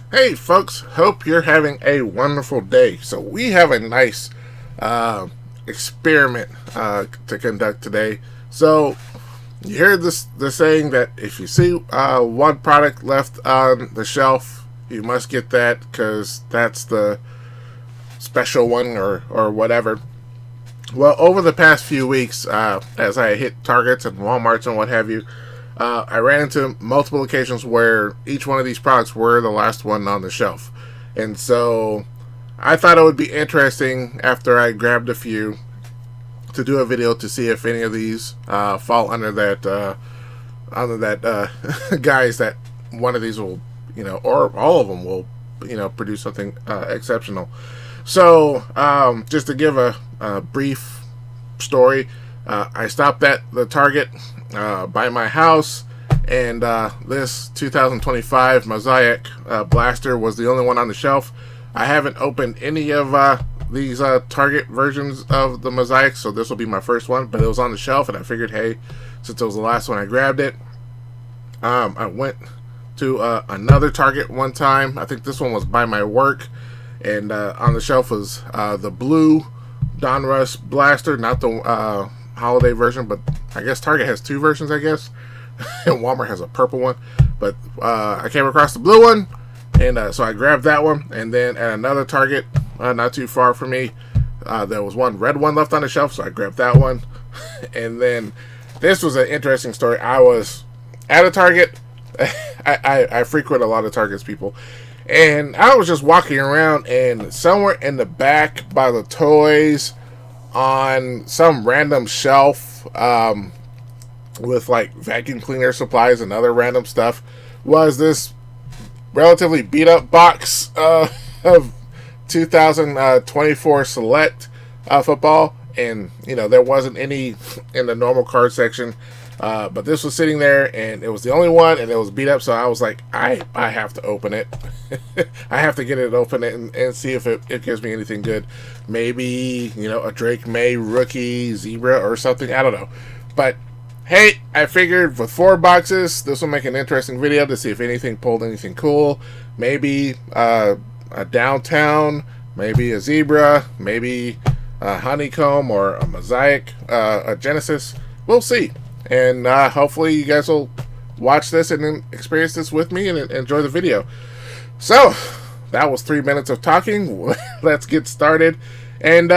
Hey folks, hope you're having a wonderful day. So we have a nice uh, experiment to conduct today. So you heard the saying that if you see one product left on the shelf, you must get that because that's the special one or whatever. Well, over the past few weeks, as I hit Targets and Walmarts and what have you, I ran into multiple occasions where each one of these products were the last one on the shelf. And so I thought it would be interesting after I grabbed a few to do a video to see if any of these fall under that guise that one of these will, or all of them will, produce something exceptional. So, just to give a brief story, I stopped at the Target by my house, and this 2025 Mosaic blaster was the only one on the shelf. I haven't opened any of these Target versions of the Mosaic, so this will be my first one, but it was on the shelf, and I figured, hey, since it was the last one, I grabbed it. I went to another Target one time. I think this one was by my work, and on the shelf was the blue Donruss blaster, not the holiday version, but I guess Target has two versions, I guess, and Walmart has a purple one. But I came across the blue one, and so I grabbed that one. And then at another Target, not too far from me, there was one red one left on the shelf, so I grabbed that one. And then this was an interesting story. I was at a Target. I frequent a lot of Targets, people. And I was just walking around, and somewhere in the back by the toys, on some random shelf with like vacuum cleaner supplies and other random stuff, was this relatively beat up box of 2024 Select football. And, there wasn't any in the normal card section. But this was sitting there, and it was the only one, and it was beat up, so I was like, I have to open it. I have to get it open and see if it gives me anything good. Maybe, a Drake May rookie zebra or something. I don't know. But, hey, I figured with 4 boxes, this will make an interesting video to see if anything pulled anything cool. Maybe a downtown, maybe a zebra, maybe a honeycomb or a mosaic, a Genesis. We'll see. And hopefully you guys will watch this and experience this with me and enjoy the video. So, that was 3 minutes of talking. Let's get started. And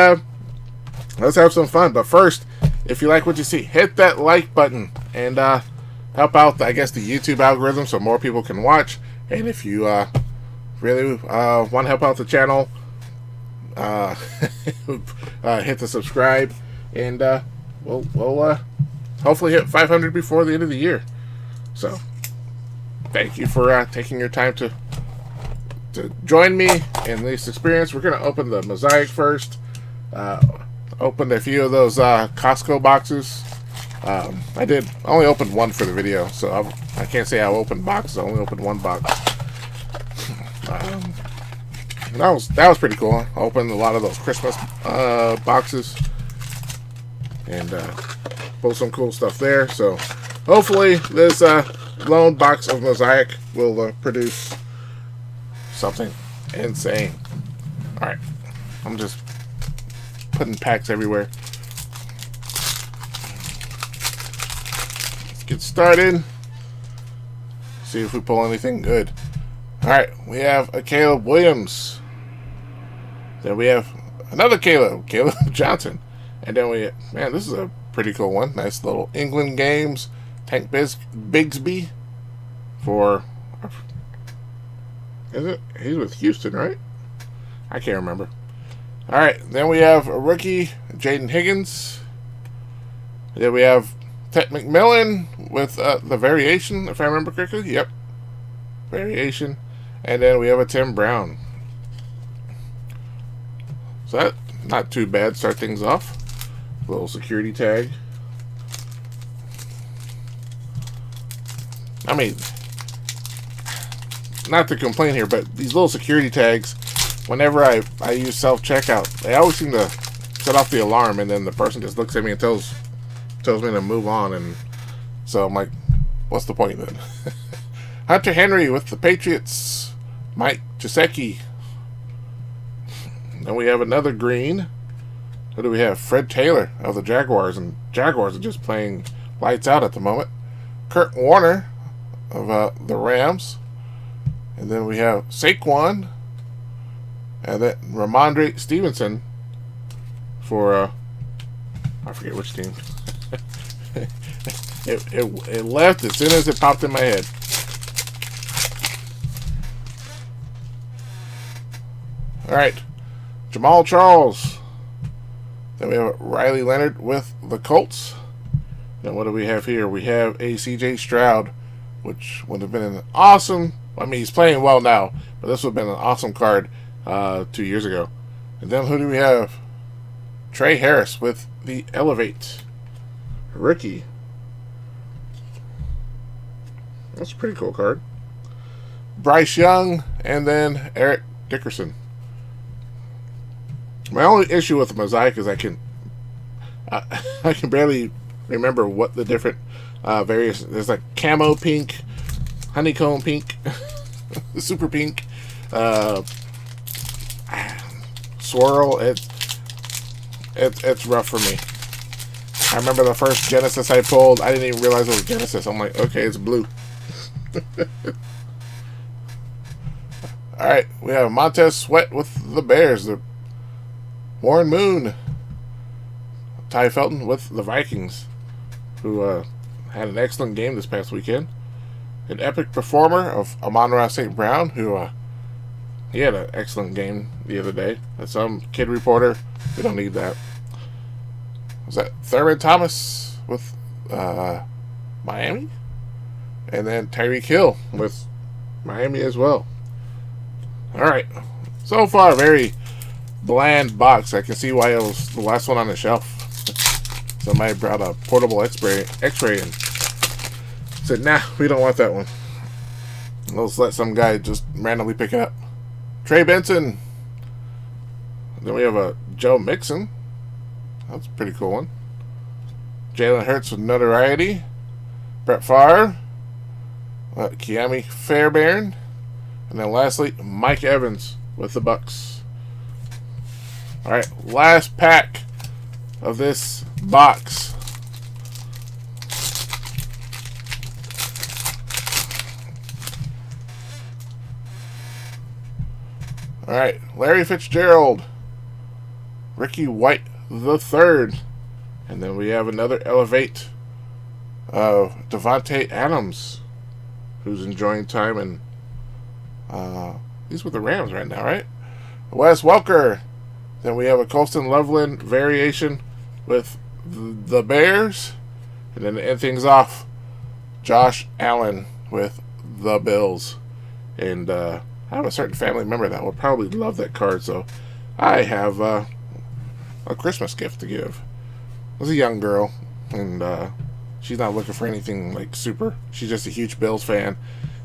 let's have some fun. But first, if you like what you see, hit that like button. And help out, I guess, the YouTube algorithm so more people can watch. And if you really want to help out the channel, hit the subscribe. And we'll hopefully hit 500 before the end of the year. So, thank you for taking your time to join me in this experience. We're going to open the Mosaic first. Opened a few of those Costco boxes. I did only open one for the video, so I can't say I opened boxes. I only opened one box. That was pretty cool. I opened a lot of those Christmas boxes. And pull some cool stuff there. So hopefully this lone box of Mosaic will produce something insane. Alright, I'm just putting packs everywhere. Let's get started. See if we pull anything good. Alright, we have a Caleb Williams. Then we have another Caleb Johnson. And then man, this is a pretty cool one. Nice little England games. Tank Bigsby for, is it? He's with Houston, right? I can't remember. Alright, then we have a rookie, Jaden Higgins. Then we have Ted McMillan with the variation, if I remember correctly. Yep. Variation. And then we have a Tim Brown. So that, not too bad. Start things off. Little security tag. I mean, not to complain here, but these little security tags, whenever I use self-checkout, they always seem to set off the alarm, and then the person just looks at me and tells me to move on, and so I'm like, what's the point then? Hunter Henry with the Patriots. Mike Gesicki. Then we have another green. Who do we have? Fred Taylor of the Jaguars, and Jaguars are just playing lights out at the moment. Kurt Warner of the Rams. And then we have Saquon. And then Ramondre Stevenson for, I forget which team. it left as soon as it popped in my head. All right. Jamal Charles. Then we have Riley Leonard with the Colts. Then what do we have here? We have a C.J. Stroud, which would have been an awesome... I mean, he's playing well now, but this would have been an awesome card 2 years ago. And then who do we have? Trey Harris with the Elevate. Rookie. That's a pretty cool card. Bryce Young, and then Eric Dickerson. My only issue with the Mosaic is I can barely remember what the different various. There's like camo pink, honeycomb pink, super pink, swirl. It's rough for me. I remember the first Genesis I pulled. I didn't even realize it was Genesis. I'm like, okay, it's blue. All right, we have Montez Sweat with the Bears. The Warren Moon, Ty Felton with the Vikings, who had an excellent game this past weekend. An epic performer of Amon-Ra St. Brown, who he had an excellent game the other day. That's some kid reporter. We don't need that. Was that Thurman Thomas with Miami? And then Tyreek Hill with Miami as well. All right. So far, very bland box. I can see why it was the last one on the shelf. Somebody brought a portable X-ray and said, nah, we don't want that one. Let's let some guy just randomly pick it up. Trey Benson. Then we have a Joe Mixon. That's a pretty cool one. Jalen Hurts with notoriety. Brett Favre. Kiami Fairbairn. And then lastly, Mike Evans with the Bucks. All right, last pack of this box. All right, Larry Fitzgerald, Ricky White the third, and then we have another Elevate of Devontae Adams, who's enjoying time, and he's with the Rams right now, right? Wes Welker. Then we have a Colston Loveland variation with the Bears. And then to end things off, Josh Allen with the Bills. And I have a certain family member that would probably love that card, so I have a Christmas gift to give. It was a young girl, and she's not looking for anything like super. She's just a huge Bills fan,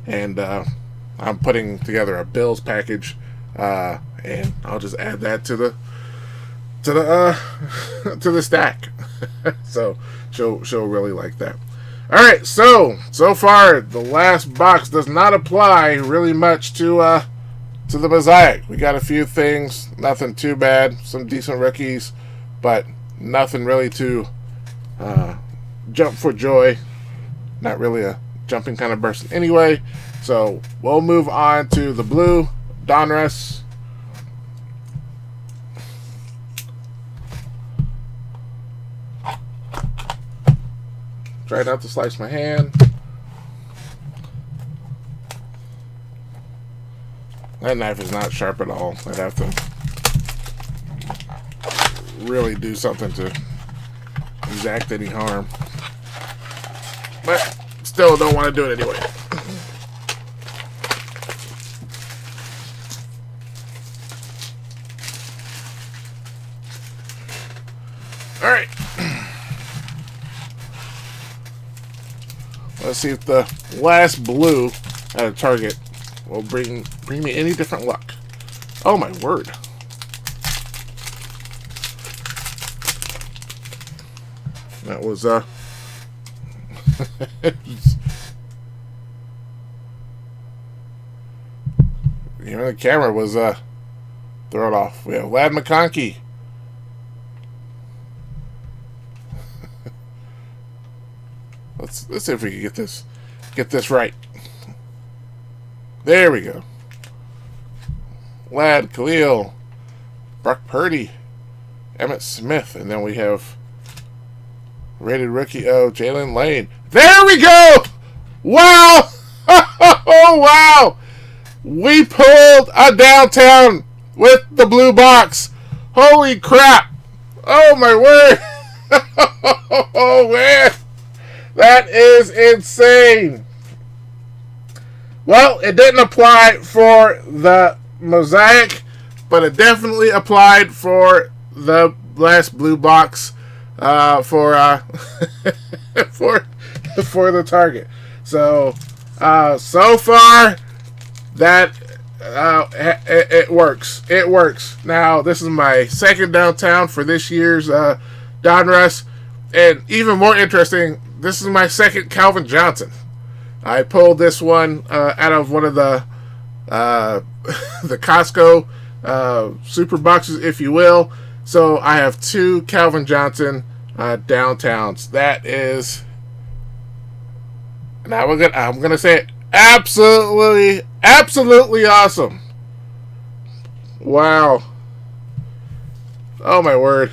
and I'm putting together a Bills package, and I'll just add that to the to the stack. So she'll really like that. All right, so far the last box does not apply really much to the Mosaic. We got a few things, nothing too bad, some decent rookies, but nothing really to jump for joy. Not really a jumping kind of person anyway. So we'll move on to the blue Donruss. Try not to slice my hand. That knife is not sharp at all. I'd have to really do something to exact any harm. But still don't want to do it anyway. All right. Let's see if the last blue at a Target will bring me any different luck. Oh my word. That was Even the camera was thrown off. We have Ladd McConkey. Let's see if we can get this right. There we go. Ladd, Khalil, Brock Purdy, Emmitt Smith, and then we have rated rookie Jalen Lane. There we go! Wow! Oh wow! We pulled a downtown with the blue box. Holy crap! Oh my word! Oh man! That is insane. Well, it didn't apply for the Mosaic, but it definitely applied for the last blue box for for the Target. So so far that it works. It works. Now this is my second downtown for this year's Donruss, and even more interesting, this is my second Calvin Johnson. I pulled this one out of one of the Costco super boxes, if you will. So I have two Calvin Johnson downtowns. That is, now I'm gonna say it, absolutely awesome. Wow. Oh my word.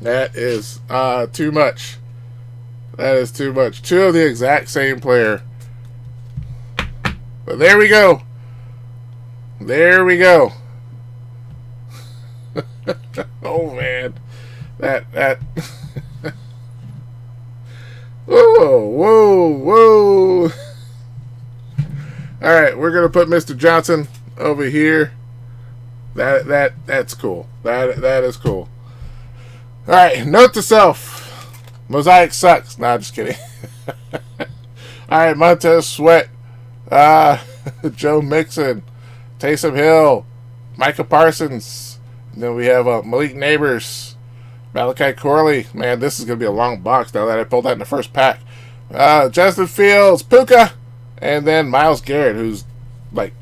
That is too much. That is too much. Two of the exact same player. But there we go. There we go. Oh man. That Whoa. Alright, we're gonna put Mr. Johnson over here. That's cool. That is cool. Alright, note to self. Mosaic sucks. Nah, just kidding. Alright, Montez Sweat. Joe Mixon. Taysom Hill. Micah Parsons. And then we have Malik Neighbors. Malachi Corley. Man, this is going to be a long box now that I pulled that in the first pack. Justin Fields. Puka. And then Myles Garrett, who's like,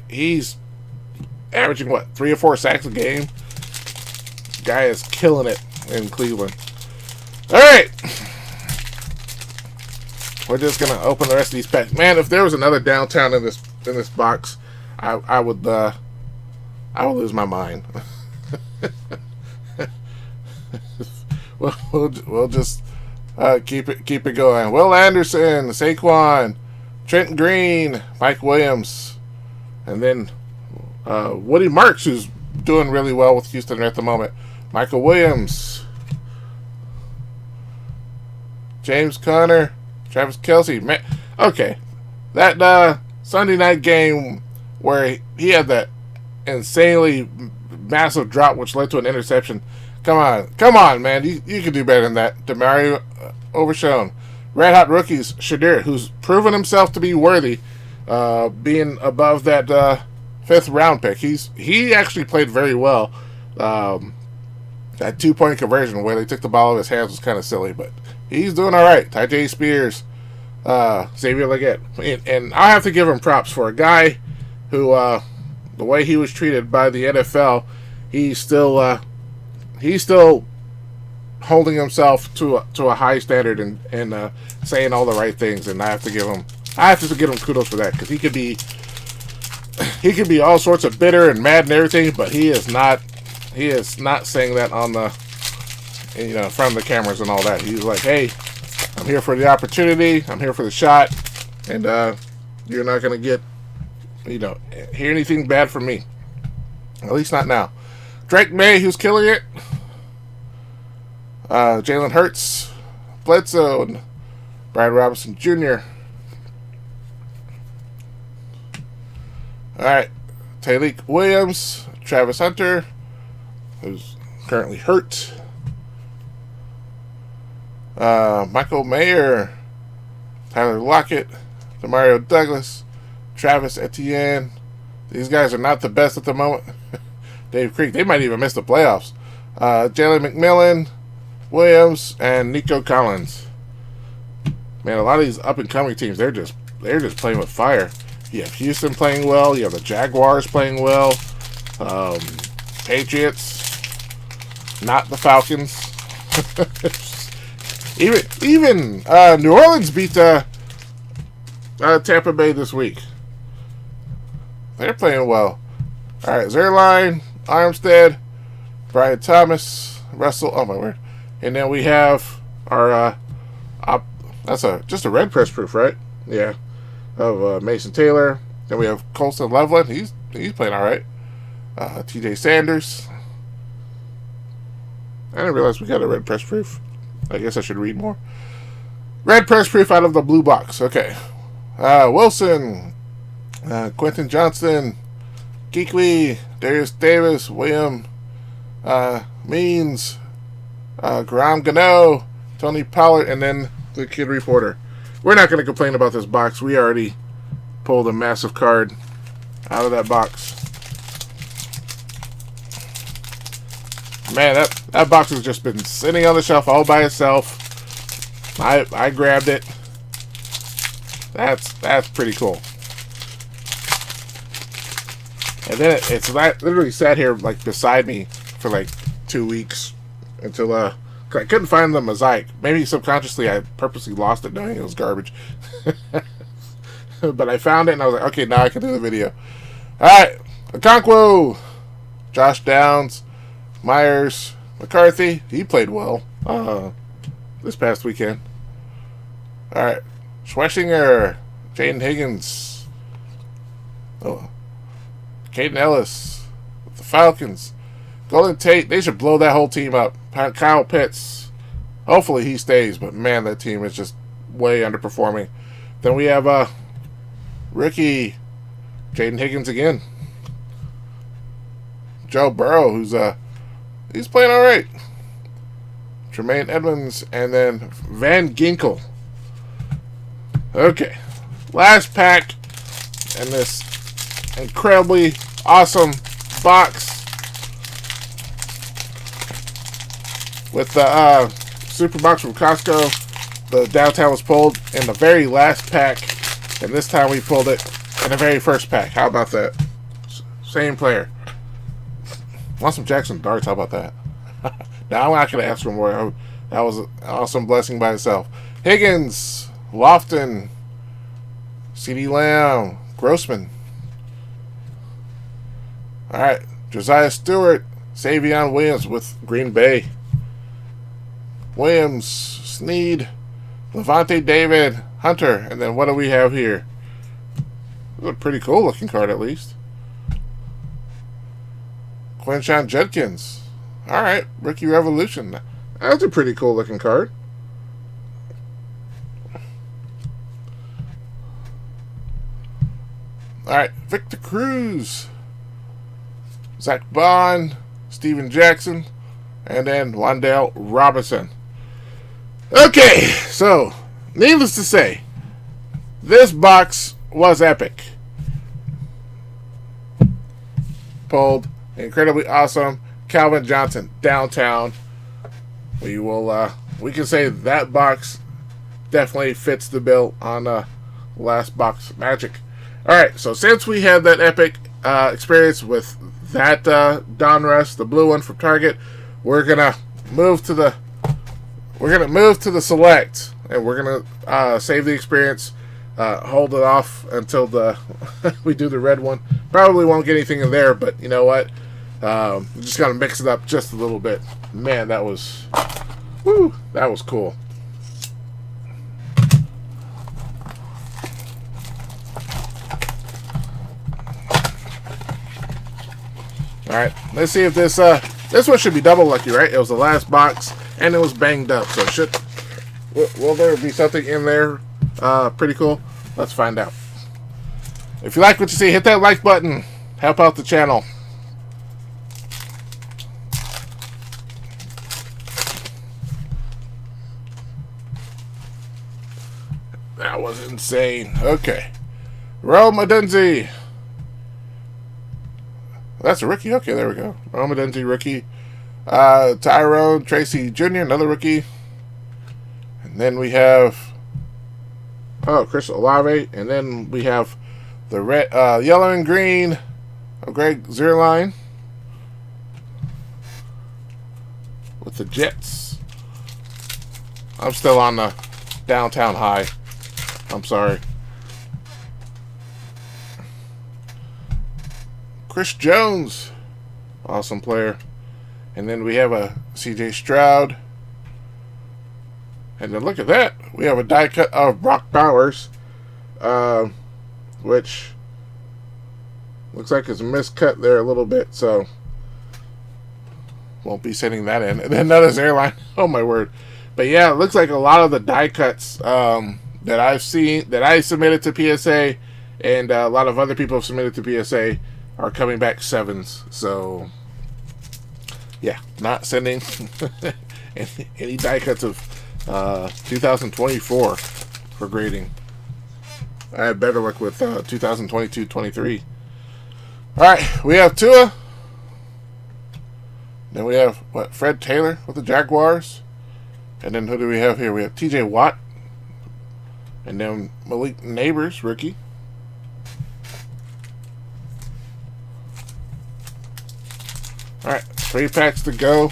he's averaging, what, 3 or 4 sacks a game? Guy is killing it in Cleveland. Alright. We're just gonna open the rest of these packs. Man, if there was another downtown in this box, I would lose my mind. we'll just keep it going. Will Anderson, Saquon, Trent Green, Mike Williams, and then Woody Marks, who's doing really well with Houston at the moment. Michael Williams, James Conner, Travis Kelce. Man, okay, that Sunday night game where he had that insanely massive drop, which led to an interception. Come on, man, you can do better than that. Demario Overshown, red hot rookies. Shadir, who's proven himself to be worthy, being above that 5th round pick. He actually played very well. That 2-point conversion where they took the ball out of his hands was kind of silly, but he's doing all right. Tyjae Spears, Xavier Legette, and I have to give him props for a guy who, the way he was treated by the NFL, he's still holding himself to a high standard and saying all the right things, and I have to give him kudos for that, because he could be all sorts of bitter and mad and everything, but he is not saying that on the, in front of the cameras and all that. He's like, hey, I'm here for the opportunity, I'm here for the shot, and you're not gonna get hear anything bad from me, at least not now. Drake May, who's killing it. Jalen Hurts, Bledsoe, and Brian Robinson Jr. Alright, Tyleik Williams, Travis Hunter, who's currently hurt. Michael Mayer, Tyler Lockett, Demario Douglas, Travis Etienne. These guys are not the best at the moment. Dave Creek, they might even miss the playoffs. Jalen McMillan, Williams, and Nico Collins. Man, a lot of these up and coming teams, they're just playing with fire. You have Houston playing well. You have the Jaguars playing well. Patriots, not the Falcons. even New Orleans beat Tampa Bay this week. They're playing well. All right, Zerline, Armstead, Brian Thomas, Russell. Oh my word! And then we have our that's just a red press proof, right? Yeah, of Mason Taylor. Then we have Colston Loveland. He's playing all right. T.J. Sanders. I didn't realize we got a red press proof. I guess I should read more. Red press proof out of the blue box. Okay. Wilson, Quentin Johnston, Geekley, Darius Davis, William Means, Graham Gano, Tony Pollard, and then the Kid Reporter. We're not going to complain about this box. We already pulled a massive card out of that box. Man, that box has just been sitting on the shelf all by itself. I grabbed it. That's pretty cool. And then it's literally sat here like beside me for like 2 weeks until I couldn't find the mosaic. Maybe subconsciously I purposely lost it knowing it was garbage. But I found it and I was like, okay, now I can do the video. Alright, Okonkwo, Josh Downs, Myers, McCarthy. He played well this past weekend. Alright, Schweschinger, Jaden Higgins, Caden Ellis, the Falcons, Golden Tate. They should blow that whole team up. Kyle Pitts, hopefully he stays, but man, that team is just way underperforming. Then we have rookie Jaden Higgins again. Joe Burrow, he's playing all right. Tremaine Edmonds, and then Van Ginkel. Okay, last pack in this incredibly awesome box with the super box from Costco. The downtown was pulled in the very last pack, and this time we pulled it in the very first pack. How about that? Same player. Want some Jackson Darts? How about that? Now I'm not going to ask for more. That was an awesome blessing by itself. Higgins, Lofton, CeeDee Lamb, Grossman. All right, Josiah Stewart, Savion Williams with Green Bay. Williams, Snead, Levante David, Hunter, and then what do we have here? This is a pretty cool looking card, at least. Quinshon Judkins. All right, Rookie Revolution. That's a pretty cool looking card. All right, Victor Cruz, Zach Bond, Steven Jackson, and then Wan'Dale Robinson. Okay, so needless to say, this box was epic. Pulled incredibly awesome Calvin Johnson downtown. We can say that box definitely fits the bill on last box magic. All right, so since we had that epic experience with that Donruss, the blue one from Target, we're gonna move to the select, and we're gonna save the experience, hold it off until we do the red one. Probably won't get anything in there, but you know what? We're just gonna mix it up just a little bit. Man, that was cool. All right, let's see if this one should be double lucky, right? It was the last box and it was banged up, so will there be something in there pretty cool? Let's find out. If you like what you see, hit that like button. Help out the channel. That was insane. Okay. Rome Odunze. That's a rookie. Okay, there we go. Rome Odunze, rookie. Tyrone Tracy Jr., another rookie. And then we have Oh, Chris Olave. And then we have the red, yellow and green of Greg Zuerlein with the Jets. I'm still on the downtown high. I'm sorry. Chris Jones. Awesome player. And then we have a CJ Stroud. And then look at that. We have a die cut of Brock Bowers. Which looks like it's miscut there a little bit. So won't be sending that in. And then another airline. Oh my word. But yeah, it looks like a lot of the die cuts that I've seen, that I submitted to PSA, and a lot of other people have submitted to PSA, are coming back 7s. So yeah, not sending any die cuts of 2024 for grading. I had better luck with 2022-23. Alright, we have Tua. Then we have, Fred Taylor with the Jaguars. And then who do we have here? We have TJ Watt. And then Malik Neighbors, rookie. Alright, 3 packs to go.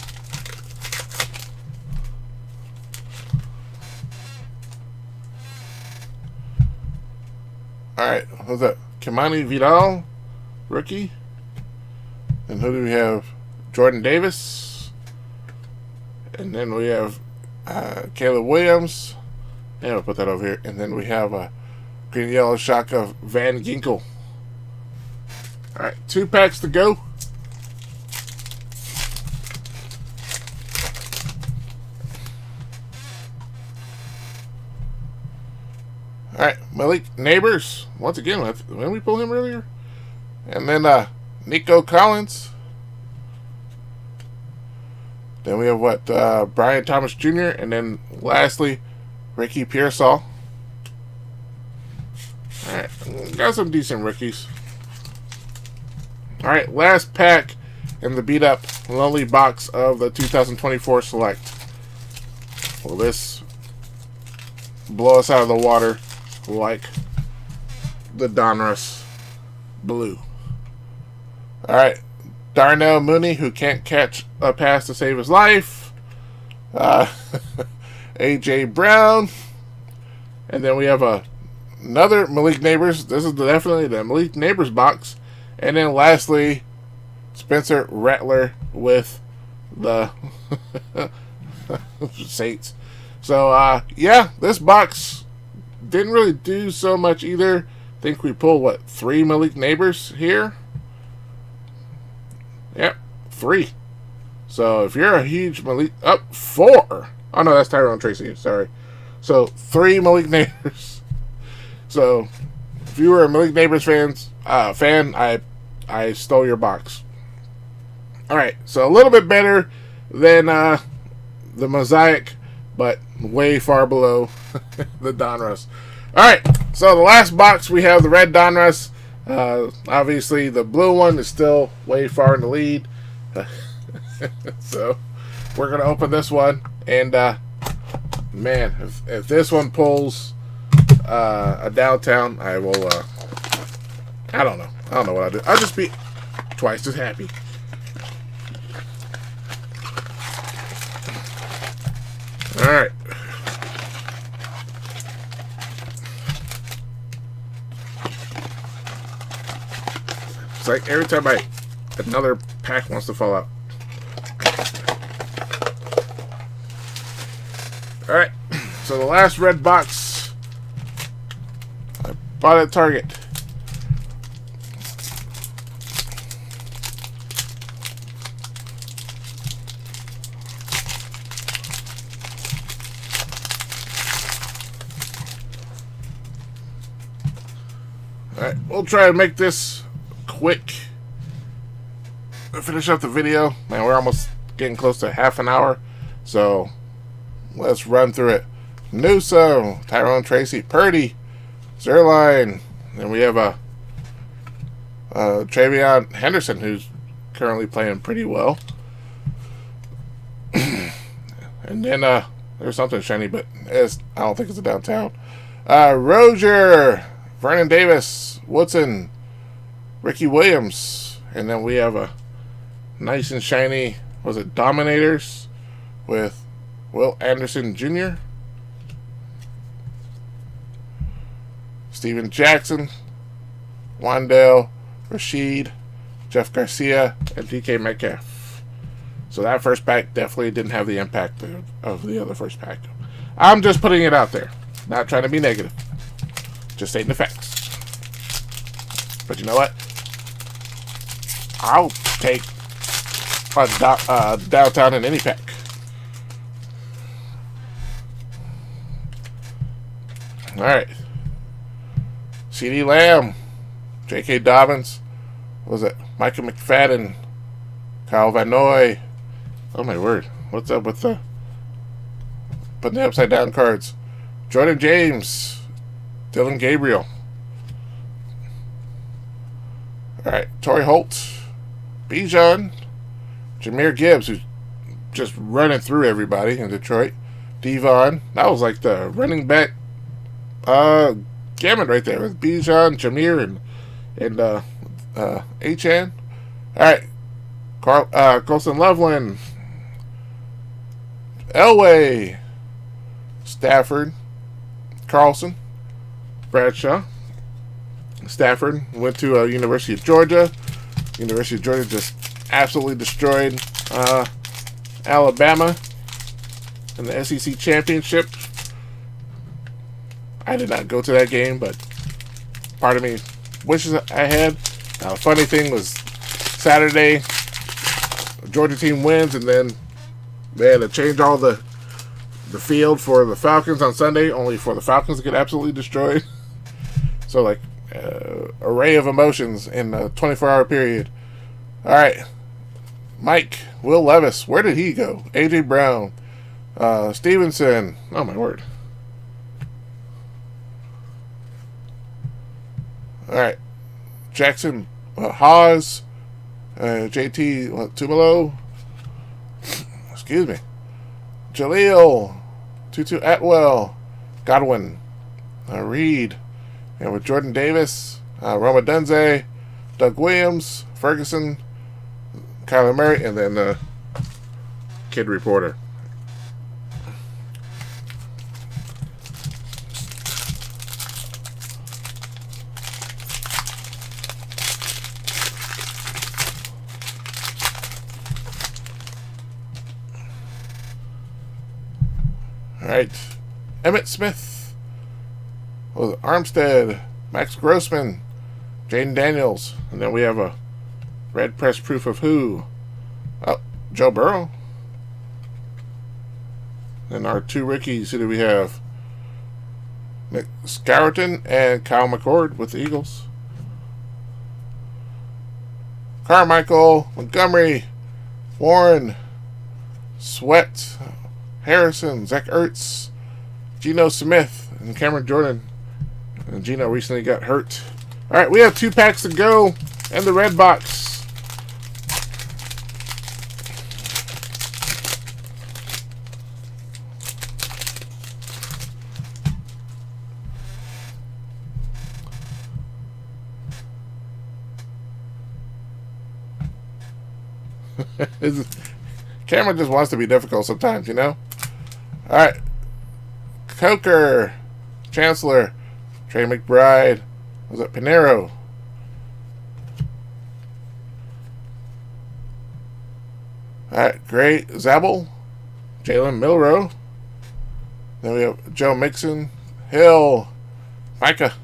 Alright, who's that? Kimani Vidal, rookie. And who do we have? Jordan Davis. And then we have Caleb Williams. And we'll put that over here. And then we have a green yellow shock of Van Ginkel. Alright, 2 packs to go. Alright, Malik Neighbors. Once again, when we pull him earlier. And then Nico Collins. Then we have Brian Thomas Jr. And then lastly, Ricky Pearsall. Alright, got some decent rookies. Alright, last pack in the beat up lonely box of the 2024 select. Will this blow us out of the water like the Donruss blue? Alright, Darnell Mooney, who can't catch a pass to save his life. A.J. Brown. And then we have another Malik Neighbors. This is definitely the Malik Neighbors box. And then lastly, Spencer Rattler with the Saints. So, yeah, this box didn't really do so much either. I think we pulled, 3 Malik Neighbors here? Yep, 3. So if you're a huge Malik... 4! Oh, no, that's Tyrone Tracy. Sorry. So, 3 Malik Neighbors. So, if you were a Malik Neighbors fan, I stole your box. Alright, so a little bit better than the Mosaic, but way far below the Donruss. Alright, so the last box we have the red Donruss. Obviously, the blue one is still way far in the lead. So, we're going to open this one. And, man, if this one pulls a downtown, I will, I don't know. I don't know what I'll do. I'll just be twice as happy. Alright. It's like every time another pack wants to fall out. Alright, so the last red box I bought at Target. Alright, we'll try to make this quick. Finish up the video. Man, we're almost getting close to half an hour. So, let's run through it. Newsom, Tyrone Tracy, Purdy, Zuerlein. Then we have Travion Henderson, who's currently playing pretty well. And then there's something shiny, but I don't think it's a downtown. Rozier, Vernon Davis, Woodson, Ricky Williams, and then we have a nice and shiny, was it Dominators with Will Anderson Jr., Steven Jackson, Wandale, Rashid, Jeff Garcia, and DK Metcalf. So that first pack definitely didn't have the impact of the other first pack. I'm just putting it out there. Not trying to be negative. Just stating the facts. But you know what? I'll take a downtown in any pack. Alright. CeeDee Lamb, J.K. Dobbins, what was it? Micah McFadden, Kyle Van Noy. Oh my word. What's up with putting the upside down cards? Jordan James, Dylan Gabriel. Alright, Torrey Holt, Bijan, Jahmyr Gibbs, who's just running through everybody in Detroit. Devon. That was like the running back gamut right there with Bijan, Jahmyr, and Achane. Alright. Colson Loveland, Elway, Stafford, Carlson, Bradshaw. Stafford went to University of Georgia. University of Georgia just absolutely destroyed Alabama in the SEC championship. I did not go to that game, but part of me wishes I had. The funny thing was Saturday, the Georgia team wins, and then they had to change all the field for the Falcons on Sunday, only for the Falcons to get absolutely destroyed. So, like, array of emotions in a 24-hour period. All right. Mike, Will Levis, where did he go? A.J. Brown, Stevenson. Oh, my word. All right. Jackson, Haas, JT Tumalo. Excuse me. Jaleel, Tutu Atwell, Godwin, Reed, and with Jordan Davis, Roma Dunze, Doug Williams, Ferguson, Kyler Murray, and then Kid Reporter. All right, Emmett Smith, Armstead, Max Grossman, Jaden Daniels, and then we have a red press proof of who? Oh, Joe Burrow. And our two rookies, who do we have? Nick Scourton and Kyle McCord with the Eagles. Carmichael, Montgomery, Warren, Sweat, Harrison, Zach Ertz, Geno Smith, and Cameron Jordan. And Geno recently got hurt. All right, we have 2 packs to go in the red box. Camera just wants to be difficult sometimes, you know? All right. Coker, Chancellor, Trey McBride, was it Pinero? All right, Gray Zabel, Jalen Milrow. Then we have Joe Mixon, Hill, Micah,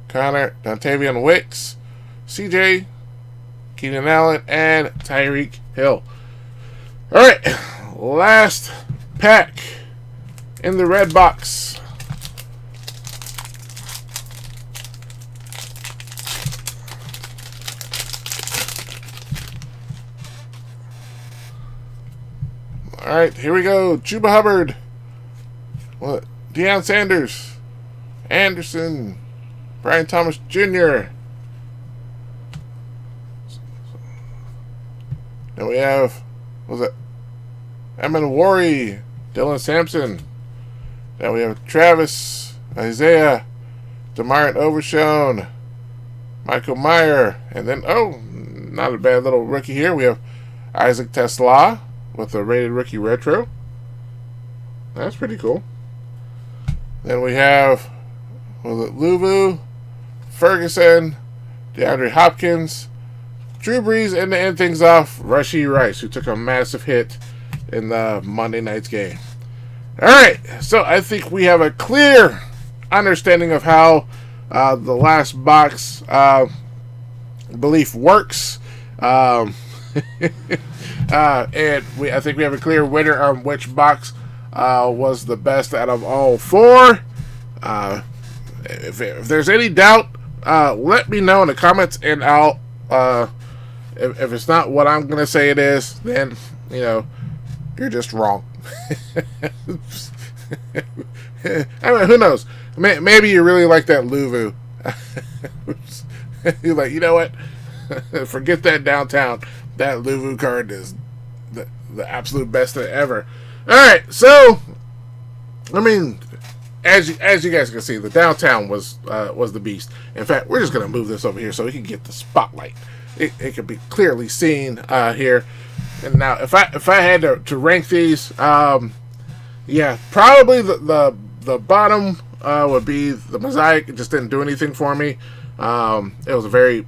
Connor, Dontavian Wicks, CJ, Keenan Allen, and Tyreek Hill. All right, last pack in the red box. All right, here we go. Chuba Hubbard. What? Deion Sanders. Anderson. Brian Thomas Jr. Then we have, what was it? Emin Wari. Dylan Sampson. Then we have Travis Isaiah, DeMartin Overshone, Michael Meyer, and then, oh, not a bad little rookie here. We have Isaac Tesla with a rated rookie retro. That's pretty cool. Then we have Luvu, Ferguson, DeAndre Hopkins, Drew Brees, and to end things off, Rashee Rice, who took a massive hit in the Monday night's game. All right, so I think we have a clear understanding of how the last box belief works. And I think we have a clear winner on which box was the best out of all four. If there's any doubt, let me know in the comments, and I'll if it's not what I'm gonna say it is, then you're just wrong. I mean, who knows? Maybe you really like that Luvu. You're like, you know what? Forget that downtown. That Luvu card is the absolute best ever. All right, so I mean, as you guys can see, the downtown was the beast. In fact, we're just gonna move this over here so we can get the spotlight. It can be clearly seen here. And now, if I had to rank these, yeah, probably the bottom would be the Mosaic. It just didn't do anything for me. It was a very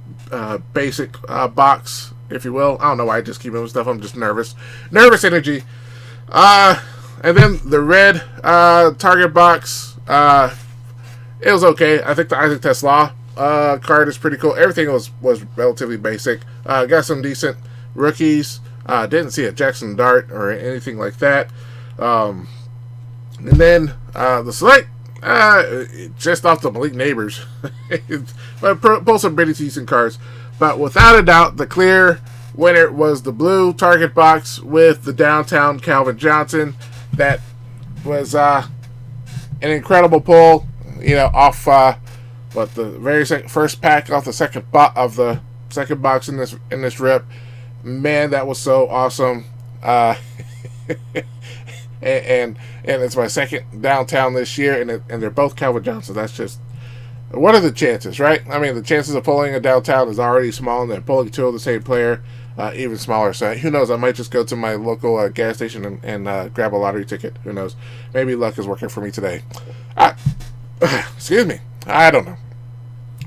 basic box, if you will. I don't know why I just keep moving stuff. I'm just nervous energy. And then the red Target box, it was okay. I think the Isaac Tesla card is pretty cool. Everything was relatively basic. Got some decent rookies. Didn't see a Jackson Dart or anything like that. And then the select, just off the Malik Neighbors. But pull some pretty decent cards. But without a doubt, the clear winner was the blue Target box with the downtown Calvin Johnson. That was an incredible pull. Off the very first pack off the second box in this rip. Man, that was so awesome. And it's my second downtown this year, and they're both Calvin Johnson. That's just, what are the chances, right? I mean, the chances of pulling a downtown is already small, and then pulling two of the same player, even smaller. So who knows? I might just go to my local gas station and grab a lottery ticket. Who knows? Maybe luck is working for me today. Excuse me. I don't know.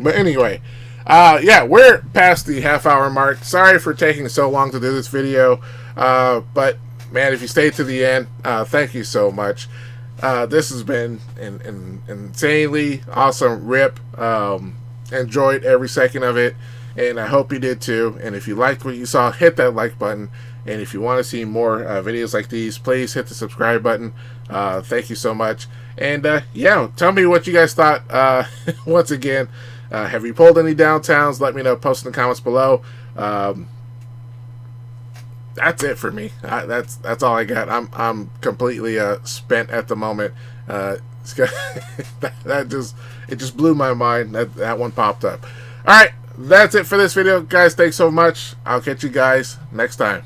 But anyway, yeah, we're past the half-hour mark. Sorry for taking so long to do this video, but man, if you stayed to the end, thank you so much. This has been an insanely awesome rip. Enjoyed every second of it, and I hope you did too. And if you liked what you saw, hit that like button. And if you want to see more videos like these, please hit the subscribe button. Thank you so much. And yeah, tell me what you guys thought. Once again, have you pulled any downtowns? Let me know. Post in the comments below. That's it for me. That's all I got. I'm completely spent at the moment. It just blew my mind. That one popped up. All right, that's it for this video, guys. Thanks so much. I'll catch you guys next time.